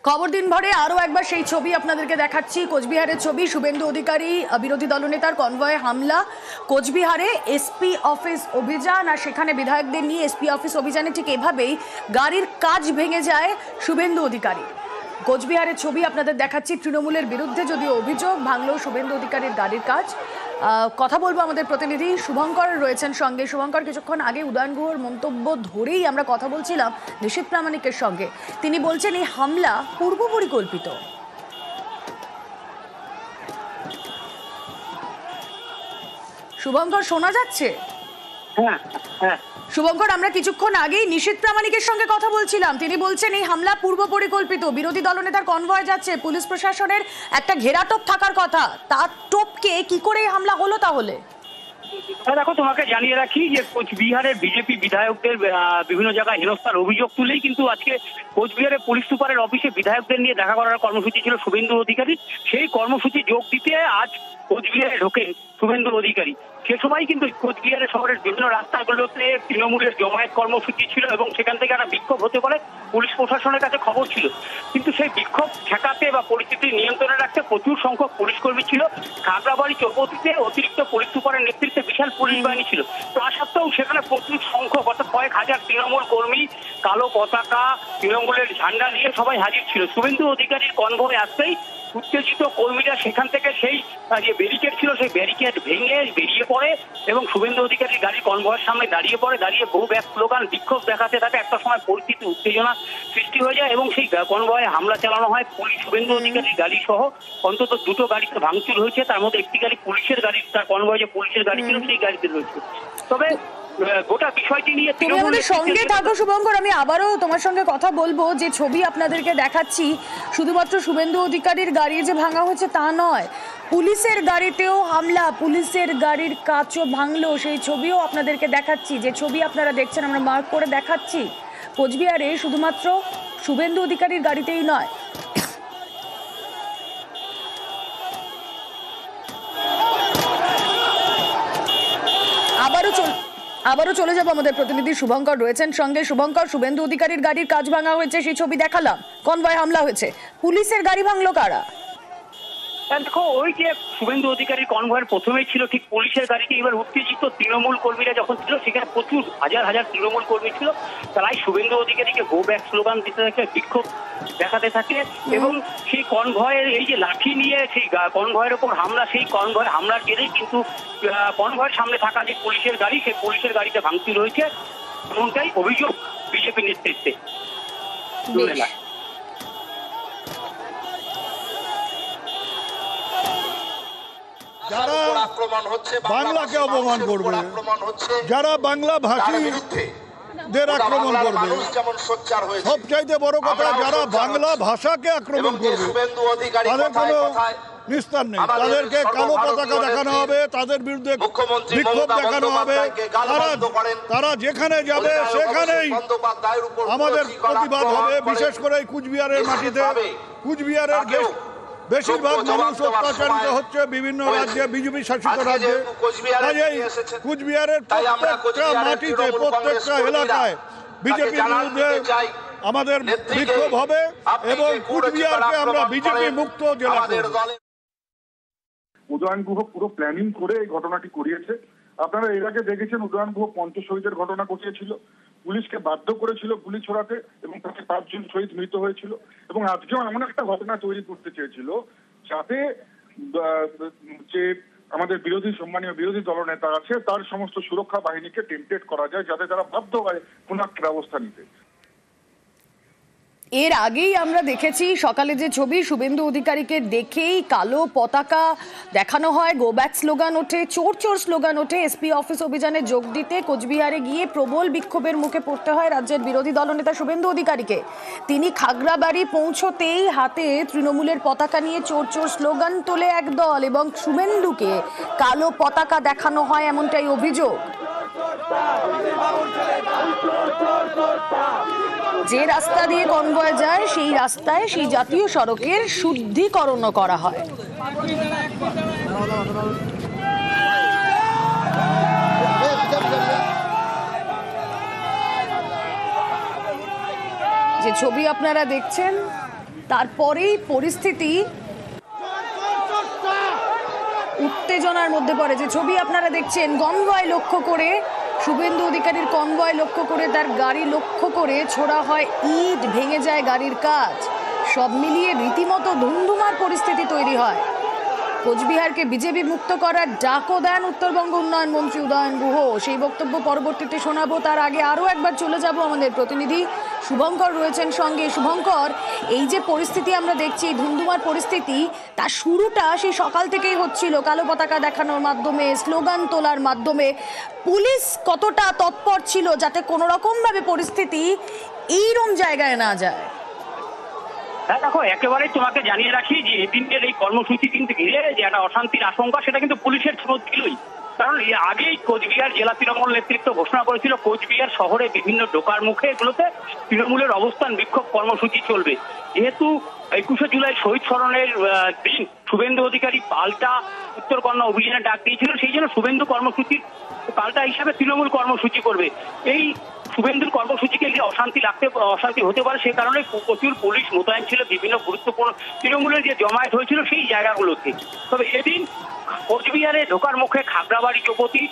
খবর দিন ভরে আরও একবার সেই ছবি আপনাদেরকে দেখাচ্ছি। কোচবিহারের ছবি, শুভেন্দু অধিকারী বিরোধী দলনেতার কনভয়ে হামলা, কোচবিহারে এসপি অফিস অভিযান, আর সেখানে বিধায়কদের নিয়ে এসপি অফিস অভিযানে ঠিক এভাবেই গাড়ির কাচ ভেঙে যায় শুভেন্দু অধিকারী। কোচবিহারের ছবি আপনাদের দেখাচ্ছি। তৃণমূলের বিরুদ্ধে যদিও অভিযোগ, ভাঙল শুভেন্দু অধিকারীর গাড়ির কাচ। কথা বলবো আমাদের প্রতিনিধি শুভঙ্কর রয়েছেন সঙ্গে। শুভঙ্কর, কিছুক্ষণ আগে উদয়ন গুহর মন্তব্য ধরেই আমরা কথা বলছিলাম নিশীথ প্রামাণিকের সঙ্গে। তিনি বলছেন এই হামলা পূর্ব পরিকল্পিত। শুভঙ্কর, শোনা যাচ্ছে? হ্যাঁ হ্যাঁ শুভঙ্কর, আমরা কিছুক্ষণ আগেই নিশীথ প্রামাণিকের সঙ্গে কথা বলছিলাম। তিনি বলছেন এই হামলা পূর্ব পরিকল্পিত, বিরোধী দলনেতার কনভয় যাচ্ছে, পুলিশ প্রশাসনের একটা ঘেরাটোপ থাকার কথা, তার টোপকে কি করে এই হামলা হলো তাহলে? দেখো, তোমাকে জানিয়ে রাখি যে কোচবিহারের বিজেপি বিধায়কদের বিভিন্ন জায়গায় হেনস্থার অভিযোগ তুলেই কিন্তু আজকে কোচবিহারের পুলিশ সুপারের অফিসে বিধায়কদের নিয়ে দেখা করার কর্মসূচি ছিল শুভেন্দু অধিকারী। সেই কর্মসূচি যোগ দিতে আজ কোচবিহারে ঢোকেন শুভেন্দু অধিকারী। সে সময় কিন্তু কোচবিহারের শহরের বিভিন্ন রাস্তাগুলোতে তৃণমূলের জমায়েত কর্মসূচি ছিল এবং সেখান থেকে একটা বিক্ষোভ হতে পারে পুলিশ প্রশাসনের কাছে খবর ছিল। কিন্তু সেই বিক্ষোভ ঠেকাতে বা পরিস্থিতি নিয়ন্ত্রণে রাখতে প্রচুর সংখ্যক পুলিশ কর্মী ছিল। খাগড়াবাড়ি চৌপতিতে অতিরিক্ত পুলিশ সুপারের নেতৃত্বে বিশাল পুলিশ বাহিনী ছিল। তা সত্ত্বেও সেখানে প্রচুর সংখ্যক অর্থাৎ কয়েক হাজার তৃণমূল কর্মী কালো পতাকা, তৃণমূলের ঝান্ডা নিয়ে সবাই হাজির ছিল। শুভেন্দু অধিকারীর কনভয়ে আসতেই উত্তেজিত কর্মীরা সেখান থেকে সেই যে ব্যারিকেড ছিল সেই ব্যারিকেড ভেঙে বেরিয়ে পড়ে এবং শুভেন্দু অধিকারীর গাড়ি কনভয়ের সামনে দাঁড়িয়ে পড়ে। দাঁড়িয়ে বহু ব্যাগ স্লোগান বিক্ষোভ দেখাতে থাকে। একটা সময় পরিস্থিতি উত্তেজনা সৃষ্টি হয়ে যায় এবং সেই কনভয়ে হামলা চালানো হয়। পুলিশ শুভেন্দু অধিকারীর গাড়ি সহ অন্তত দুটো গাড়িতে ভাঙচুর হয়েছে। তার মধ্যে একটি গাড়ি পুলিশের গাড়ি, তার কনভয়ে যে পুলিশের গাড়ি ছিল সেই গাড়িতে রয়েছে। তবে গোটা বিষয়টি নিয়ে তুমি আমাদের সঙ্গে থাকো শুভঙ্কর, আমি আবারও তোমার সঙ্গে কথা বলবো। যে ছবি আপনাদেরকে দেখাচ্ছি, শুধুমাত্র শুভেন্দু অধিকারীর গাড়ি যে ভাঙা হয়েছে তা নয়, পুলিশের গাড়িতেও হামলা, পুলিশের গাড়ির কাচও ভাঙলো, সেই ছবিও আপনাদেরকে দেখাচ্ছি। যে ছবি আপনারা দেখছেন আমরা মার্ক করে দেখাচ্ছি। কোচবিহারে শুধুমাত্র শুভেন্দু অধিকারীর গাড়িতেই নয়, আবারও চলে যাবো, আমাদের প্রতিনিধি শুভঙ্কর রয়েছেন সঙ্গে। শুভঙ্কর, শুভেন্দু অধিকারীর গাড়ির কাচ ভাঙা হয়েছে, সেই ছবি দেখালাম, কনভয় হামলা হয়েছে, পুলিশের গাড়ি ভাঙলো কারা? দেখো, ওই যে শুভেন্দু অধিকারীর কনভয়ের প্রথমেই ছিল ঠিক পুলিশের গাড়িতে। এবার উত্তেজিত তৃণমূল কর্মীরা যখন ছিল সেখানে প্রচুর হাজার হাজার তৃণমূল কর্মী ছিল। তারাই শুভেন্দু অধিকারীকে গো ব্যাক স্লোগান দিতে থাকে, বিক্ষোভ দেখাতে থাকে এবং সেই কনভয়ের এই যে লাঠি নিয়ে সেই কনভয়ের ওপর হামলা, সেই কনভয়ের হামলার জেরেই কিন্তু কনভয়ের সামনে থাকা যে পুলিশের গাড়ি, সেই পুলিশের গাড়িতে ভাঙচুর হয়েছে, এমনটাই অভিযোগ বিজেপি নেতৃত্বে। যারা বাংলাকে অপমান করবে, যারা বাংলা ভাষীদের আক্রমণ করবে, সবচাইতে বড় কথা যারা বাংলা ভাষাকে আক্রমণ করবে তাদের কোনো নিস্তার নেই। তাদেরকে কালো পতাকা দেখানো হবে, তাদের বিরুদ্ধে বিক্ষোভ দেখানো হবে। তারা যেখানে যাবে সেখানেই আমাদের প্রতিবাদ হবে। বিশেষ করে কুচবিহারের মাটিতে, কুচবিহারের বেশিরভাগ মানুষ অত্যাচারিত হচ্ছে বিভিন্ন রাজ্যে, বিজেপি শাসিত রাজ্যে। কাজেই কুচবিহারের প্রত্যেকটা মাটিতে, প্রত্যেকটা এলাকায় বিজেপির বিরুদ্ধে আমাদের বিক্ষোভ হবে এবং কুচবিহারকে আমরা বিজেপি মুক্ত জেলা করব। উদয়ন গুহ পুরো প্ল্যানিং করে এই ঘটনাটি করিয়েছে। আপনারা এর আগে দেখেছেন উদয়ন গুহ পঞ্চশহীদের ঘটনা ঘটিয়েছিল, পুলিশকে বাধ্য করেছিল গুলি ছোড়াতে এবং তাতে 5 জন শহীদ মৃত হয়েছিল। এবং আজকেও এমন একটা ঘটনা তৈরি করতে চেয়েছিল যাতে যে আমাদের সম্মানীয় বিরোধী দলনেতা আছে তার সমস্ত সুরক্ষা বাহিনীকে টেম্পটেড করা যায়, যাতে তারা বাধ্য হয় কোন একটা ব্যবস্থা নিতে। এর আগেই আমরা দেখেছি সকালে যে ছবি, শুভেন্দু অধিকারীকে দেখেই কালো পতাকা দেখানো হয়, গো ব্যাক স্লোগান ওঠে, চোর চোর স্লোগান ওঠে। এসপি অফিস অভিযানে যোগ দিতে কোচবিহারে গিয়ে প্রবল বিক্ষোভের মুখে পড়তে হয় রাজ্যের বিরোধী দলনেতা শুভেন্দু অধিকারীকে। তিনি খাগড়াবাড়ি পৌঁছতেই হাতে তৃণমূলের পতাকা নিয়ে চোর চোর স্লোগান তোলে একদল এবং শুভেন্দুকে কালো পতাকা দেখানো হয়, এমনটাই অভিযোগ। যে রাস্তা দিয়ে কনভয় যায় সেই রাস্তায়, সেই জাতীয় সড়কের শুদ্ধিকরণ করা হয়। যে ছবি আপনারা দেখছেন তারপরেই পরিস্থিতি উত্তেজনার মধ্যে পড়ে। যে ছবি আপনারা দেখছেন, কনভয় লক্ষ্য করে, শুভেন্দু অধিকারীর কনভয় লক্ষ্য করে, তার গাড়ি লক্ষ্য করে ছোড়া হয় ইট, ভেঙে যায় গাড়ির কাঁচ। সব মিলিয়ে রীতিমতো ধুমধুমার পরিস্থিতি তৈরি হয়। কোচবিহারকে বিজেপি মুক্ত করার ডাকও দেন উত্তরবঙ্গ উন্নয়ন মন্ত্রী উদয়ন গুহ। সেই বক্তব্য পরবর্তীতে শোনাবো। তার আগে আরও একবার চলে যাব, আমাদের প্রতিনিধি শুভঙ্কর রয়েছেন সঙ্গে। শুভঙ্কর, এই যে পরিস্থিতি আমরা দেখছি, ধুমধুমার পরিস্থিতি, তার শুরুটা সেই সকাল থেকেই হচ্ছিল, কালো পতাকা দেখানোর মাধ্যমে, স্লোগান তোলার মাধ্যমে। পুলিশ কতটা তৎপর ছিল যাতে কোনো রকমভাবে পরিস্থিতি এইরকম জায়গায় না যায়? হ্যাঁ দেখো, একেবারে তোমাকে জানিয়ে রাখি যে এদিনের এই কর্মসূচি কিন্তু ঘিরে যে একটা অশান্তির আশঙ্কা, সেটা কিন্তু পুলিশের ছোট ছিলই। কারণ এর আগেই কোচবিহার জেলা তৃণমূল নেতৃত্ব ঘোষণা করেছিল কোচবিহার শহরে বিভিন্ন ঢোকার মুখে এগুলোতে তৃণমূলের অবস্থান বিক্ষোভ কর্মসূচি চলবে। যেহেতু 21শে জুলাই শহীদ স্মরণের দিন শুভেন্দু অধিকারী পাল্টা উত্তরকন্যা অভিযানে ডাক দিয়েছিলেন, সেই জন্য শুভেন্দু কর্মসূচির পাল্টা হিসাবে তৃণমূল কর্মসূচি করবে। এই শুভেন্দুর কর্মসূচিকে যে অশান্তি হতে পারে, সে কারণে প্রচুর পুলিশ মোতায়েন ছিল বিভিন্ন গুরুত্বপূর্ণ তৃণমূলের যে জমায়েত হয়েছিল সেই জায়গাগুলোতে। তবে এদিন কোচবিহারে ঢোকার মুখে খাগড়াবাড়ি চৌপতি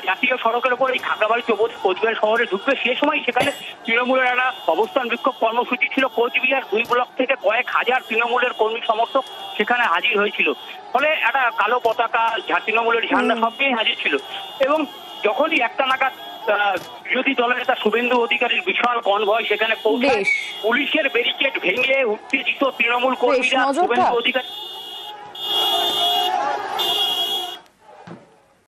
জাতীয় সড়কের উপর এই খাগড়াবাড়ি চৌপতি কোচবিহার শহরে ঢুকবে, সে সময় সেখানে তৃণমূলের একটা অবস্থান বিক্ষোভ কর্মসূচি ছিল। কোচবিহার 2 ব্লক থেকে কয়েক হাজার তৃণমূলের কর্মী সমর্থক সেখানে হাজির হয়েছিল। ফলে একটা কালো পতাকা, তৃণমূলের ঝান্ডা সব নিয়ে হাজির ছিল। এবং যখনই একটা নাগাদ বিরোধী দলের নেতা শুভেন্দু অধিকারীর বিশাল কনভয় সেখানে পৌঁছায়, পুলিশের ব্যারিকেড ভেঙে উত্তেজিত তৃণমূল কর্মীরা শুভেন্দু অধিকারী